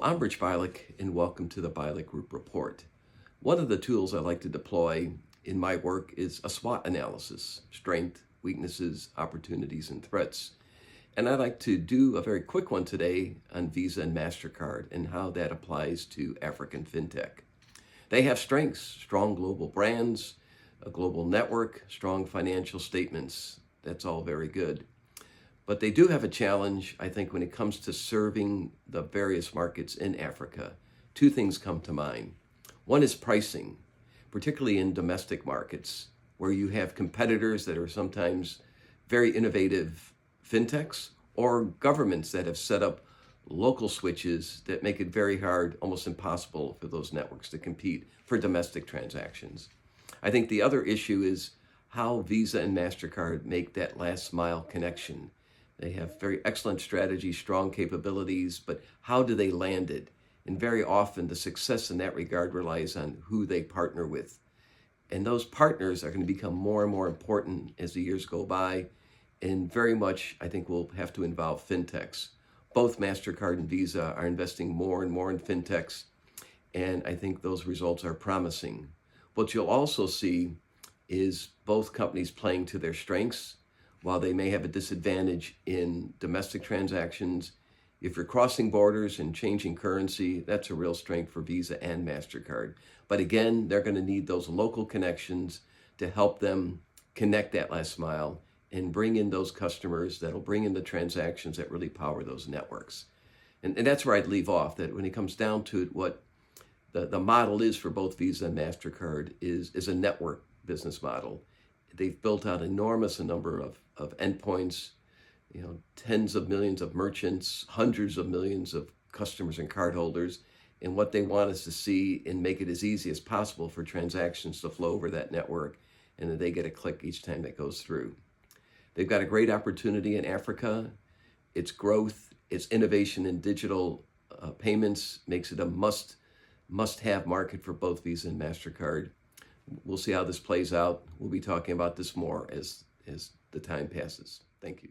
I'm Rich Bialek, and welcome to the Bialek Group Report. One of the tools I like to deploy in my work is a SWOT analysis: strength, weaknesses, opportunities, and threats. And I'd like to do a very quick one today on Visa and Mastercard and how that applies to African Fintech. They have strengths: strong global brands, a global network, strong financial statements. That's all very good. But they do have a challenge, I think, when it comes to serving the various markets in Africa. Two things come to mind. One is pricing, particularly in domestic markets, where you have competitors that are sometimes very innovative fintechs or governments that have set up local switches that make it very hard, almost impossible for those networks to compete for domestic transactions. I think the other issue is how Visa and Mastercard make that last mile connection. They have very excellent strategies, strong capabilities, but how do they land it? And very often the success in that regard relies on who they partner with. And those partners are going to become more and more important as the years go by. And very much, I think, will have to involve fintechs. Both MasterCard and Visa are investing more and more in fintechs. And I think those results are promising. What you'll also see is both companies playing to their strengths. While they may have a disadvantage in domestic transactions, if you're crossing borders and changing currency, that's a real strength for Visa and MasterCard. But again, they're going to need those local connections to help them connect that last mile and bring in those customers that'll bring in the transactions that really power those networks. And that's where I'd leave off, that when it comes down to it, what the model is for both Visa and MasterCard is a network business model. They've built out enormous number of endpoints, tens of millions of merchants, hundreds of millions of customers and cardholders. And what they want us to see and make it as easy as possible for transactions to flow over that network, and that they get a click each time that goes through. They've got a great opportunity in Africa. Its growth, its innovation in digital payments makes it a must-have market for both Visa and MasterCard. We'll see how this plays out. We'll be talking about this more as the time passes. Thank you.